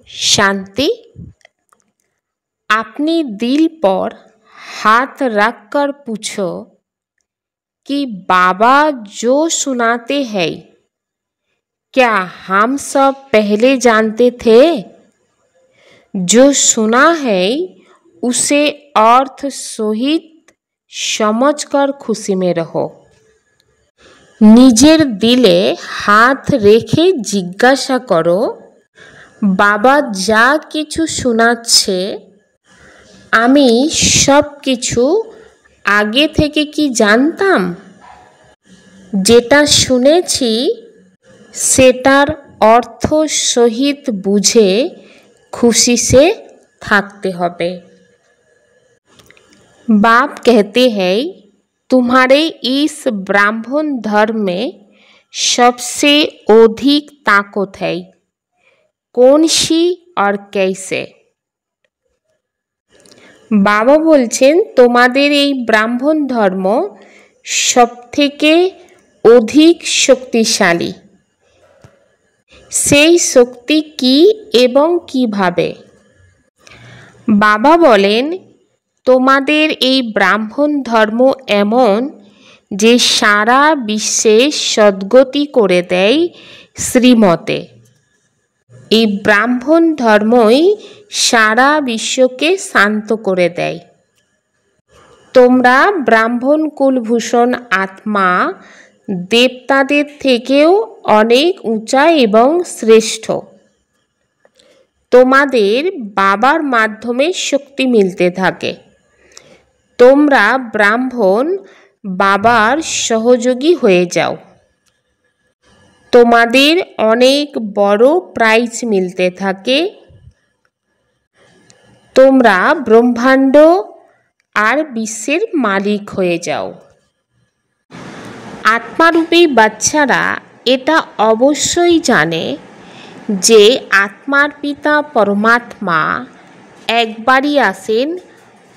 शांति। अपने दिल पर हाथ रखकर पूछो कि बाबा जो सुनाते हैं क्या हम सब पहले जानते थे? जो सुना है उसे अर्थ सहित समझकर खुशी में रहो। निजेर दिले हाथ रेखे जिज्ञासा करो बाबा जा किछु शोनाচ্ছে আমি সব কিছু আগে থেকে কি জানতাম? যেটা শুনেছি সেটার अर्थ सहित बुझे खुशी से থাকতে হবে। बाप कहते हैं तुम्हारे इस ब्राह्मण धर्म में सबसे अधिक ताकत है, कौन सी और कैसे? बाबा बोलছেন তোমাদের এই ব্রাহ্মণ ধর্ম সবথেকে অধিক শক্তিশালী, সেই শক্তি কি এবং কিভাবে? বাবা বলেন তোমাদের এই ব্রাহ্মণ ধর্ম এমন যে সারা বিশ্বে সদ্গতি করে দেয় শ্রীমতে। এই ব্রাহ্মণ ধর্মই সারা বিশ্বকে শান্ত করে দেয়। তোমরা ব্রাহ্মণ কুলভূষণ আত্মা দেবতাদের থেকেও অনেক উঁচা এবং শ্রেষ্ঠ। তোমাদের বাবার মাধ্যমে শক্তি মিলতে থাকে। তোমরা ব্রাহ্মণ বাবার সহযোগী হয়ে যাও। তোমাদের অনেক বড় প্রাইজ মিলতে থাকে। তোমরা ব্রহ্মাণ্ড আর বিশ্বের মালিক হয়ে যাও। আত্মারূপী বাচ্চারা এটা অবশ্যই জানে যে আত্মার পিতা পরমাত্মা একবারই আসেন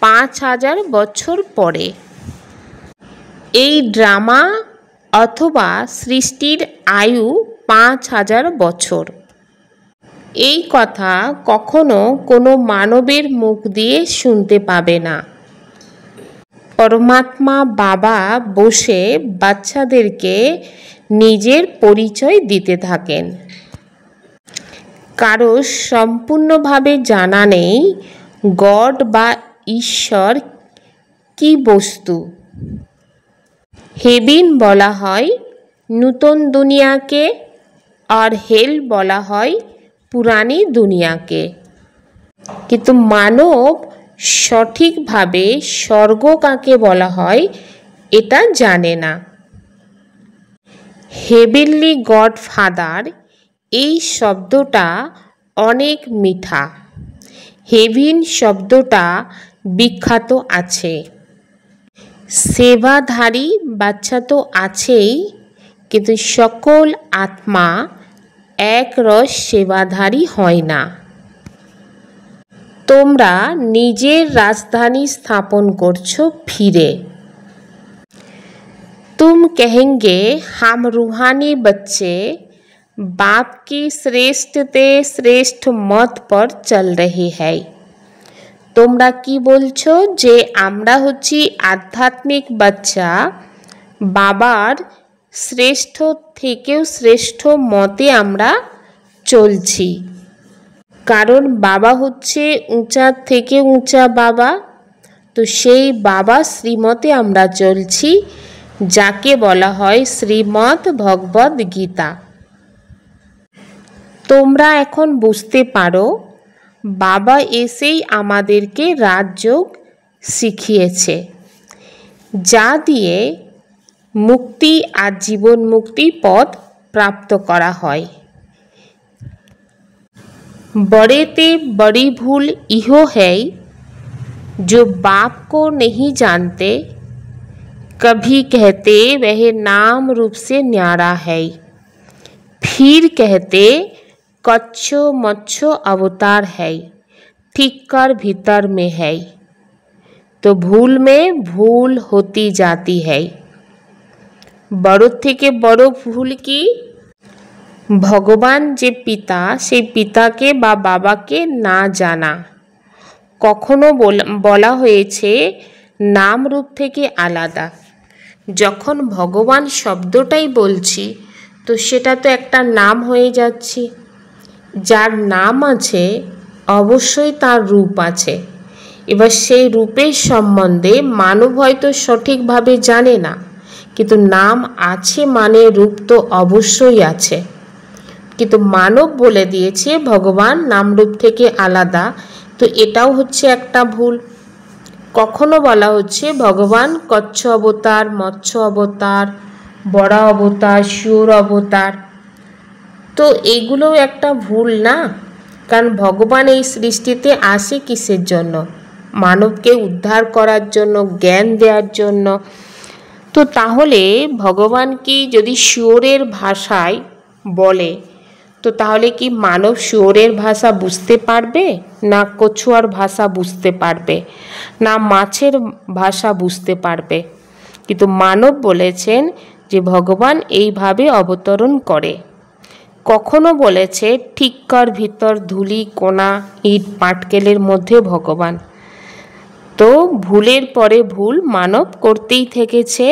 5000 বছর পরে। এই ড্রামা অথবা সৃষ্টির আয়ু 5000 বছর। এই কথা কখনো কোনো মানবের মুখ দিয়ে শুনতে পাবে না। পরমাত্মা বাবা বসে বাচ্চাদেরকে নিজের পরিচয় দিতে থাকেন। কারো সম্পূর্ণভাবে জানা নেই গড বা ঈশ্বর কি বস্তু। হেভেন বলা হয় নূতন দুনিয়াকে আর হেল বলা হয় পুরানি দুনিয়াকে। কিন্তু মানব সঠিকভাবে স্বর্গ কাকে বলা হয় এটা জানে না। হেভেনলি গডফাদার এই শব্দটা অনেক মিঠা। হেভেন শব্দটা বিখ্যাত আছে। সেবাধারী বাচ্চা তো আছেই, কিন্তু সকল আত্মা একরস সেবাধারী হয় না। তোমরা নিজের রাজধানী স্থাপন করছো ফিরে। तुम कहेंगे हम रूहानी बच्चे बाप की श्रेष्ठ ते श्रेष्ठ मत पर चल रहे हैं। তোমরা কি বলছো যে আমরা হচ্ছি আধ্যাত্মিক বাচ্চা, বাবার শ্রেষ্ঠ থেকেও শ্রেষ্ঠ মতে আমরা চলছি। কারণ বাবা হচ্ছে উঁচা থেকে উঁচা বাবা। তো সেই বাবা শ্রীমতে আমরা চলছি, যাকে বলা হয় শ্রীমদ্ ভগবদ গীতা। তোমরা এখন বুঝতে পারো বাবা এসেই আমাদেরকে রাজযোগ শিখিয়েছে, যা দিয়ে মুক্তি আর জীবন মুক্তি পথ প্রাপ্ত করা হয়। बड़े ते बड़ी भूल इहो है जो बाप को नहीं जानते, कभी कहते वह नाम रूप से न्यारा है, फिर कहते कच्छो मच्छो अवतार है, ठीक कर भीतर में है। तो भूल में भूल होती जाती है। बड़ों থেকে বড় ভুল কি? ভগবান যে পিতা, সেই পিতাকে বা বাবাকে না জানা। কখনো বলা হয়েছে নাম রূপ থেকে আলাদা। যখন ভগবান শব্দটাই বলছি, তো সেটা তো একটা নাম হয়ে যাচ্ছে। যার নাম আছে অবশ্যই তার রূপ আছে। এবার সেই রূপের সম্বন্ধে মানব হয়তো সঠিকভাবে জানে না, কিন্তু নাম আছে মানে রূপ তো অবশ্যই আছে। কিন্তু মানব বলে দিয়েছে ভগবান নামরূপ থেকে আলাদা, তো এটাও হচ্ছে একটা ভুল। কখনো বলা হচ্ছে ভগবান কচ্ছ অবতার, মৎস্য অবতার, বরা অবতার, শুয়োর অবতার, তো এগুলোও একটা ভুল না? কারণ ভগবান এই সৃষ্টিতে আসে কিসের জন্য? মানবকে উদ্ধার করার জন্য, জ্ঞান দেওয়ার জন্য। তো তাহলে ভগবান কি যদি শুয়োরের ভাষায় বলে, তো তাহলে কি মানব শুয়োরের ভাষা বুঝতে পারবে, না কছুয়ার ভাষা বুঝতে পারবে, না মাছের ভাষা বুঝতে পারবে? কিন্তু মানব বলেছেন যে ভগবান এইভাবে অবতরণ করে। কখনো বলেছে ঠিক্কর ভিতর ধুলি কোনা ইট পাটকেলের মধ্যে ভগবান। তো ভুলের পরে ভুল মানব করতেই থেকেছে।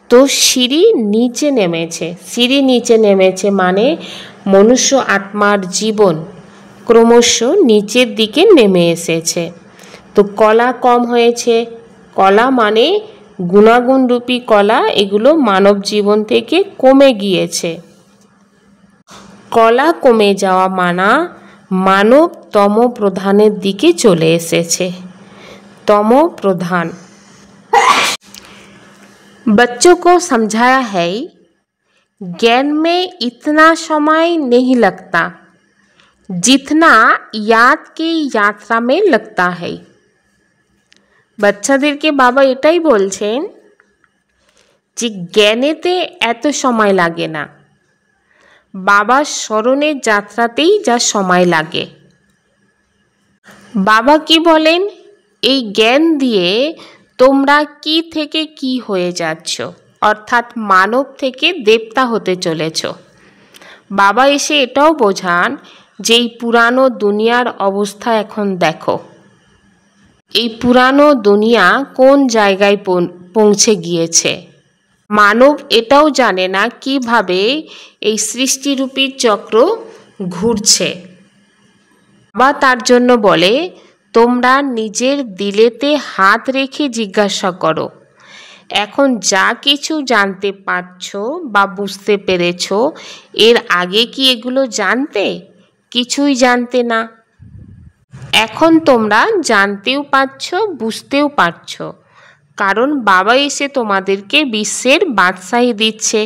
তো সিঁড়ি নিচে নেমেছে মানে মনুষ্য আত্মার জীবন ক্রমশ নিচের দিকে নেমে এসেছে। তো কলা কম হয়েছে। কলা মানে গুণাগুণ রূপী কলা, এগুলো মানব জীবন থেকে কমে গিয়েছে। কলা কমে যাওয়া মানা মানব তম প্রধানের দিকে চলে এসেছে। तम प्रधान। बच्चों को समझाया है ज्ञान में इतना समय नहीं लगता जितना याद की यात्रा में लगता है। বাচ্চাদেরকে বাবা এটাই বলছেন যে জ্ঞানেতে এত সময় লাগে না, বাবার স্মরণের যাত্রাতেই যা সময় লাগে। বাবা কি বলেন, এই জ্ঞান দিয়ে তোমরা কি থেকে কি হয়ে যাচ্ছ, অর্থাৎ মানব থেকে দেবতা হতে চলেছ। বাবা এসে এটাও বোঝান যে এই পুরানো দুনিয়ার অবস্থা এখন দেখো, এই পুরানো দুনিয়া কোন জায়গায় পৌঁছে গিয়েছে। মানব এটাও জানে না কিভাবে এই সৃষ্টিরূপী চক্র ঘুরছে। বাবা তার জন্য বলে তোমরা নিজের দিলেতে হাত রেখে জিজ্ঞাসা করো, এখন যা কিছু জানতে পারছো বা বুঝতে পেরেছো, এর আগে কি এগুলো জানতে? কিছুই জানতে না। এখন তোমরা জানতেও পারছো, বুঝতেও পারছো, কারণ বাবা এসে তোমাদেরকে বিশ্বের বাদশাহী দিচ্ছে।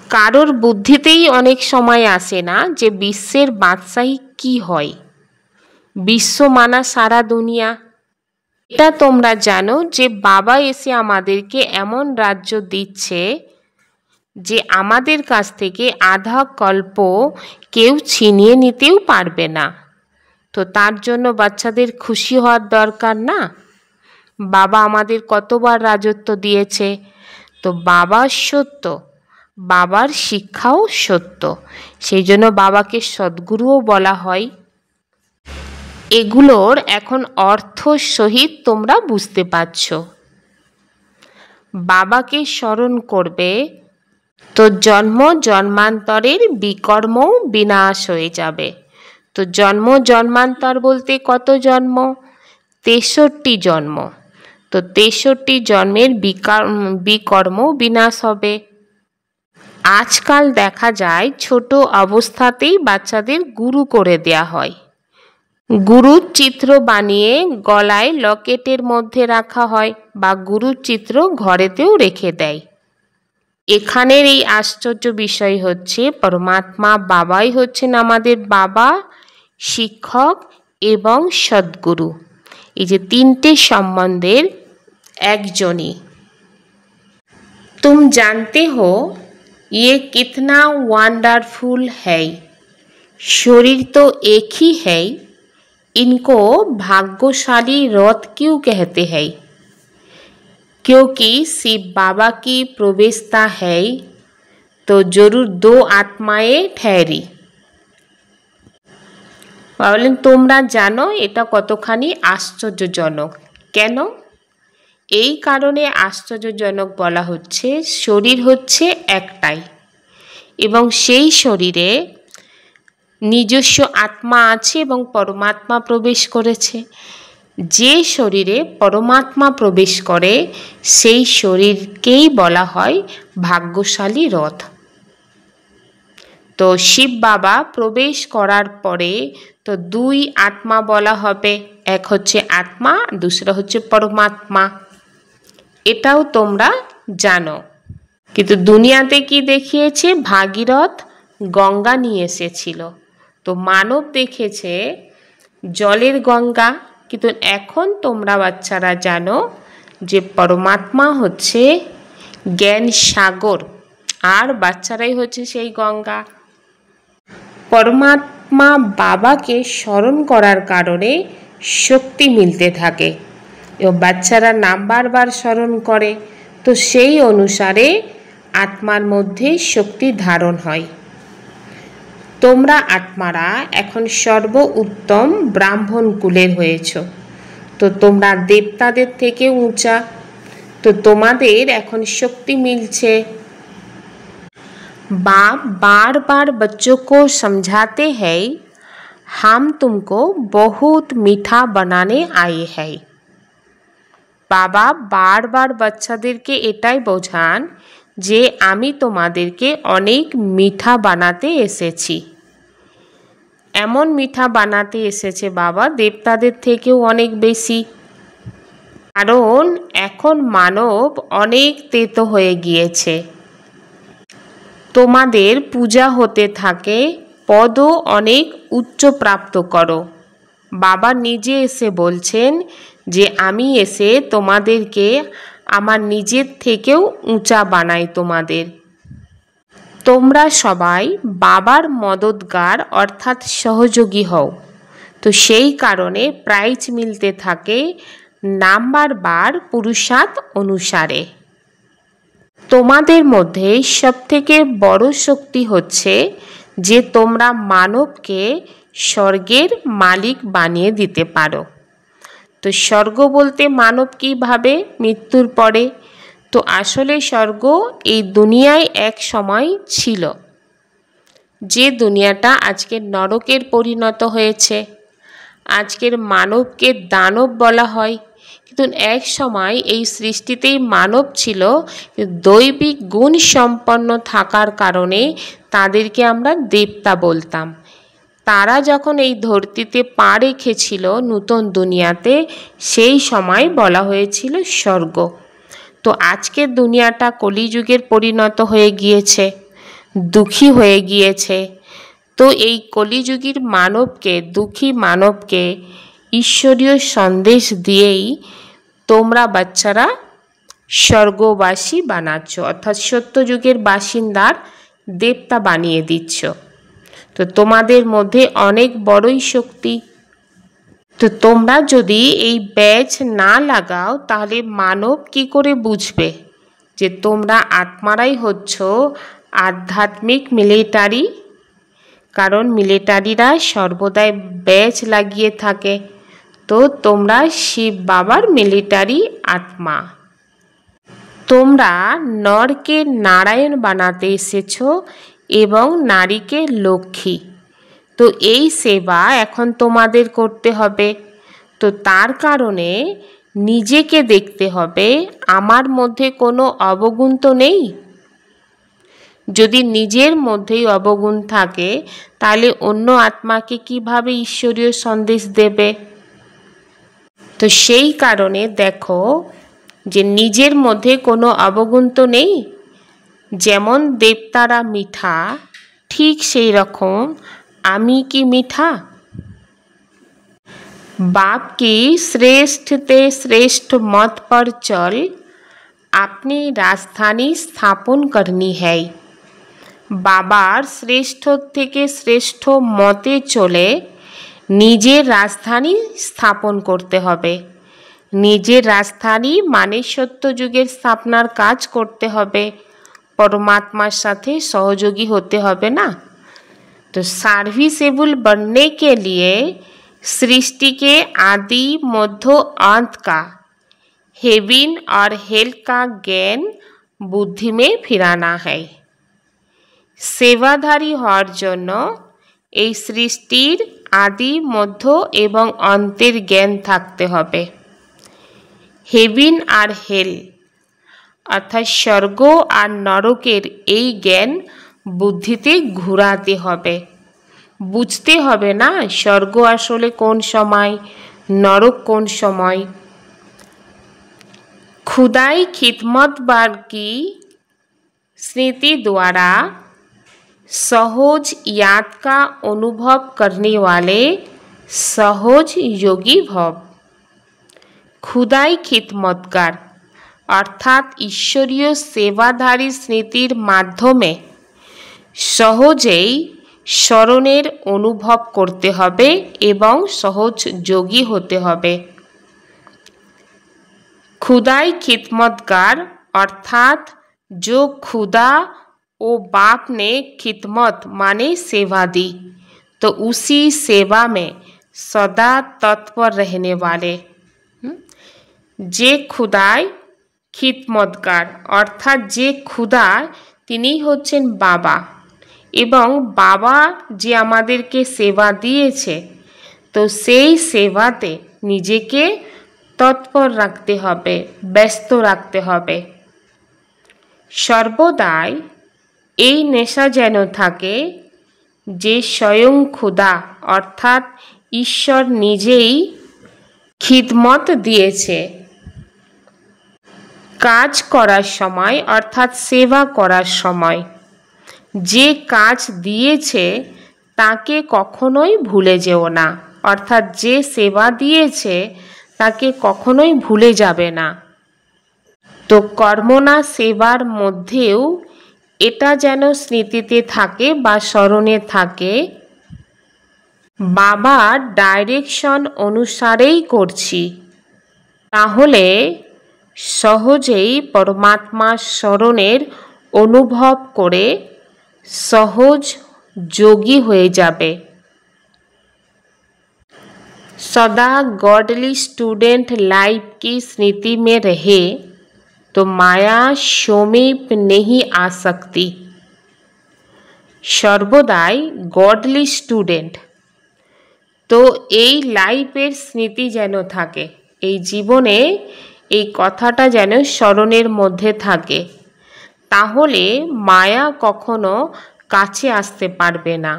কারোর বুদ্ধিতেই অনেক সময় আসে না যে বিশ্বের বাদশাহী কি হয়। বিশ্ব মানা সারা দুনিয়া। এটা তোমরা জানো যে বাবা এসে আমাদেরকে এমন রাজ্য দিচ্ছে যে আমাদের কাছ থেকে আধা কল্প কেউ ছিনিয়ে নিতেও পারবে না। তো তার জন্য বাচ্চাদের খুশি হওয়ার দরকার না? বাবা আমাদের কতবার রাজত্ব দিয়েছে। তো বাবা সত্য, বাবার শিক্ষাও সত্য, সেই জন্য বাবাকে সদ্গুরুও বলা হয়। এগুলোর এখন অর্থ সহিত তোমরা বুঝতে পারছ। বাবাকে স্মরণ করবে তো জন্ম জন্মান্তরের বিকর্মও বিনাশ হয়ে যাবে। তো জন্ম জন্মান্তর বলতে কত জন্ম? 63 জন্ম। তো 63 জন্মের বিকর্ম বিনাশ হবে। আজকাল দেখা যায় ছোট অবস্থাতেই বাচ্চাদের গুরু করে দেয়া হয়। গুরুর চিত্র বানিয়ে গলায় লকেটের মধ্যে রাখা হয় বা গুরুর চিত্র ঘরেতেও রেখে দেয়। এখানের এই আশ্চর্য বিষয় হচ্ছে পরমাত্মা বাবাই হচ্ছেন আমাদের বাবা, শিক্ষক এবং সদ্গুরু। এই যে তিনটে সম্বন্ধের একজনই। तुम जानते हो ये कितना वंडरफुल है। शरीर तो एक ही है, इनको भाग्यशाली रथ क्यों कहते हैं? क्योंकि शिव बाबा की प्रवेशता है, तो जरूर 2 आत्माएं ठहरी। বলেন তোমরা জানো এটা কতখানি আশ্চর্যজনক। কেন? এই কারণে আশ্চর্যজনক বলা হচ্ছে, শরীর হচ্ছে একটাই এবং সেই শরীরে নিজস্ব আত্মা আছে এবং পরমাত্মা প্রবেশ করেছে। যে শরীরে পরমাত্মা প্রবেশ করে সেই শরীরকেই বলা হয় ভাগ্যশালী রথ। তো শিব বাবা প্রবেশ করার পরে তো 2 আত্মা বলা হবে, এক হচ্ছে আত্মা, দুসরা হচ্ছে পরমাত্মা। এটাও তোমরা জানো। কিন্তু দুনিয়াতে কি দেখিয়েছে? ভাগীরথ গঙ্গা নিয়ে এসেছিল, তো মানব দেখেছে জলের গঙ্গা। কিন্তু এখন তোমরা বাচ্চারা জানো যে পরমাত্মা হচ্ছে জ্ঞান সাগর, আর বাচ্চারাই হচ্ছে সেই গঙ্গা। পরমাত্মা বাবাকে স্মরণ করার কারণে শক্তি মিলতে থাকে এবং বাচ্চারা নাম বারবার স্মরণ করে, তো সেই অনুসারে আত্মার মধ্যে শক্তি ধারণ হয়। তোমরা আত্মারা এখন সর্ব উত্তম ব্রাহ্মণ কুলের হয়েছ, তো তোমরা দেবতাদের থেকে উঁচা, তো তোমাদের এখন শক্তি মিলছে। बाप बार बार बच्चों को समझाते हैं हम तुमको बहुत मीठा बनाने आए हैं। बाबा बार बार বাচ্চাদেরকে এটাই বোঝান যে আমি তোমাদেরকে অনেক মিঠা বানাতে এসেছি। এমন মিঠা বানাতে এসেছে বাবা দেবতাদের থেকেও অনেক বেশি, কারণ এখন মানব অনেক তেতো হয়ে গিয়েছে। তোমাদের পূজা হতে থাকে, পদও অনেক উচ্চ প্রাপ্ত করো। বাবা নিজে এসে বলছেন যে আমি এসে তোমাদেরকে আমার নিজের থেকেও উঁচা বানাই তোমাদের। তোমরা সবাই বাবার মদতগার অর্থাৎ সহযোগী হও, তো সেই কারণে প্রাইজ মিলতে থাকে নাম্বার বার পুরুষার্থ অনুসারে। তোমাদের মধ্যে সবথেকে বড় শক্তি হচ্ছে যে তোমরা মানবকে স্বর্গের মালিক বানিয়ে দিতে পারো। তো স্বর্গ বলতে মানব কী ভাবে মৃত্যুর পরে? তো আসলে স্বর্গ এই দুনিয়ায় এক সময় ছিল, যে দুনিয়াটা আজকের নরকের পরিণত হয়েছে। আজকের মানবকে দানব বলা হয়, কিন্তু এক সময় এই সৃষ্টিতেই মানব ছিল, দৈবিক গুণ সম্পন্ন থাকার কারণে তাদেরকে আমরা দেবতা বলতাম। তারা যখন এই ধরতিতে পা রেখেছিল নূতন দুনিয়াতে, সেই সময় বলা হয়েছিল স্বর্গ। তো আজকের দুনিয়াটা কলিযুগের পরিণত হয়ে গিয়েছে, দুঃখী হয়ে গিয়েছে। তো এই কলিযুগীর মানবকে, দুঃখী মানবকে ঈশ্বরীয় সন্দেশ দিয়েই তোমরা বাচ্চারা স্বর্গবাসী বানাচ্ছ, অর্থাৎ সত্যযুগের বাসিন্দার দেবতা বানিয়ে দিচ্ছ। তো তোমাদের মধ্যে অনেক বড়ই শক্তি। তো তোমরা যদি এই ব্যাজ না লাগাও তাহলে মানব কি করে বুঝবে যে তোমরা আত্মারাই হচ্ছ আধ্যাত্মিক মিলিটারি? কারণ মিলিটারিরা সর্বদাই ব্যাজ লাগিয়ে থাকে। তো তোমরা শিব বাবার মিলিটারি আত্মা। তোমরা নরকে নারায়ণ বানাতে এসেছো এবং নারীকে লক্ষ্মী। তো এই সেবা এখন তোমাদের করতে হবে। তো তার কারণে নিজেকে দেখতে হবে আমার মধ্যে কোনো অবগুণ তো নেই। যদি নিজের মধ্যেই অবগুণ থাকে তাহলে অন্য আত্মাকে কিভাবে ঈশ্বরীয় সন্দেশ দেবে? তো সেই কারণে দেখো যে নিজের মধ্যে কোনো অবগুণ তো নেই। যেমন দেবতারা মিঠা, ঠিক সেই রকম আমি কি মিঠা? बाप की श्रेष्ठ ते श्रेष्ठ मत पर चल अपनी राजधानी स्थापन करनी है। বাবার শ্রেষ্ঠ থেকে শ্রেষ্ঠ মতে চলে নিজের রাজধানী স্থাপন করতে হবে। নিজের রাজধানী মানে সত্যযুগের স্থাপনার কাজ করতে হবে। परमात्मा साथे सहयोगी होते होबे ना। तो सर्विसेबल बनने के लिए सृष्टि के आदि मध्य अंत का हेवन और हेल का ज्ञान बुद्धि में फिराना है। सेवाधारी हওয়ার জন্য এই সৃষ্টির आदि मध्य एवं अंतेर ज्ञान থাকতে হবে। हेवन और हेल अर्थात स्वर्ग और नरकेर এই জ্ঞান बुद्धिते घुराते হবে। बुझते হবে ना स्वर्ग आसले कोन समय नरक कोन समय। खुदाई खिदमतगार की स्मृति द्वारा सहज याद का अनुभव करने वाले सहज योगी भव। खुदाई खिदमतगार अर्थात ईश्वरीय सेवाधारी स्मृतिर माध्यमे सहजेई शरणेर अनुभव करते हबे एवं सहज योगी होते हबे। खुदाई खिदमतगार अर्थात जो खुदा ओ बाप ने खिदमत माने सेवा दी तो उसी सेवा में सदा तत्पर रहने वाले। जे खुदाई खिदमतगार अर्थात जे खुदा तिनी होच्छेन बाबा एवं बाबा जे आमादेरके सेवा दिएछे तो सेई सेवाते निजेके तत्पर राखते हबे व्यस्त राखते हबे। सर्वदाई এই নেশা যেন থাকে যে স্বয়ং खुदा अर्थात ईश्वर নিজেই খিদমত দিয়েছে। কাজ করার সময় अर्थात सेवा করার সময় যে কাজ দিয়েছে তাকে কখনোই ভুলে যেও না अर्थात যে সেবা দিয়েছে তাকে কখনোই ভুলে যাবে না। তো কর্মনা সেবার মধ্যেও এটা যেন স্মৃতিতে থাকে বা স্মরণে থাকে বাবার ডাইরেকশন অনুসারেই করছি, তাহলে সহজেই পরমাত্মা স্মরণের অনুভব করে सहज যোগী হয়ে যাবে। सदा गॉडली स्टूडेंट लाइफ की स्मृति में रहे तो माया समीप नहीं आ सकती। सर्वदाई गॉडली स्टूडेंट तो এই লাইফের স্মৃতি যেন থাকে, এই জীবনে এই কথাটা যেন স্মরণের মধ্যে থাকে, তাহলে মায়া কখনো কাছে আসতে পারবে না।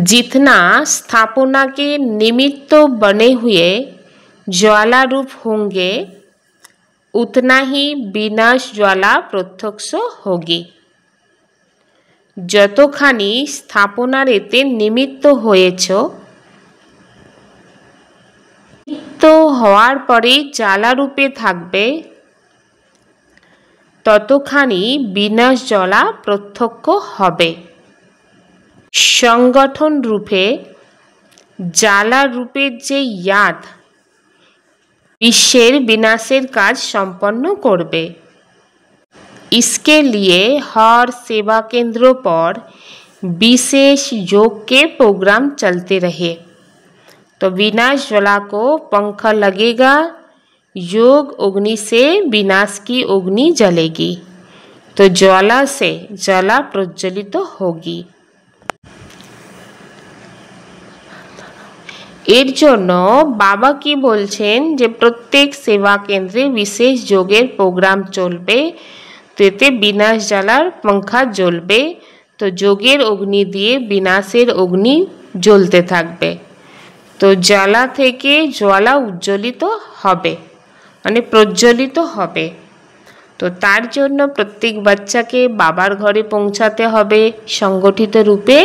जितना स्थापना के निमित्त बने हुए ज्वाला रूप होंगे उतना ही विनाश ज्वाला प्रत्यक्ष होगी। যতখানি স্থাপনার এতে নিমিত্ত হয়েছ নিমিত্ত হওয়ার পরে জ্বালা রূপে থাকবে ততখানি বিনাশ জ্বালা প্রত্যক্ষ হবে। संगठन रूपे ज्वाला रूपेर जे याद विश्वेर विनाशेर काज सम्पन्न करबे। इसके लिए हर सेवा केंद्रों पर विशेष योग के प्रोग्राम चलते रहे तो विनाश ज्वाला को पंखा लगेगा, योग अग्नि से विनाश की अग्नि जलेगी तो ज्वाला से ज्वाला प्रज्वलित होगी। এর জন্য বাবা কি বলছেন যে প্রত্যেক সেবা কেন্দ্রে বিশেষ যোগের প্রোগ্রাম চলবে, তো এতে বিনাশ জ্বালার पंखा জ্বলবে, তো যোগের অগ্নি দিয়ে বিনাশের অগ্নি জ্বলতে থাকবে, তো জ্বালা থেকে জ্বালা উজ্জ্বলিত হবে মানে প্রজ্বলিত হবে। তো তার জন্য প্রত্যেক বাচ্চাকে বাবার ঘরে পৌঁছাতে হবে, সংগঠিত রূপে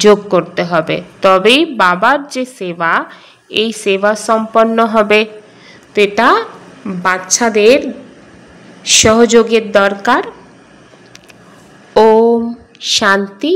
যোগ করতে হবে, তবেই বাবার যে সেবা এই সেবা সম্পন্ন হবে। তো এটা বাচ্চাদের সহযোগের দরকার। ওম শান্তি।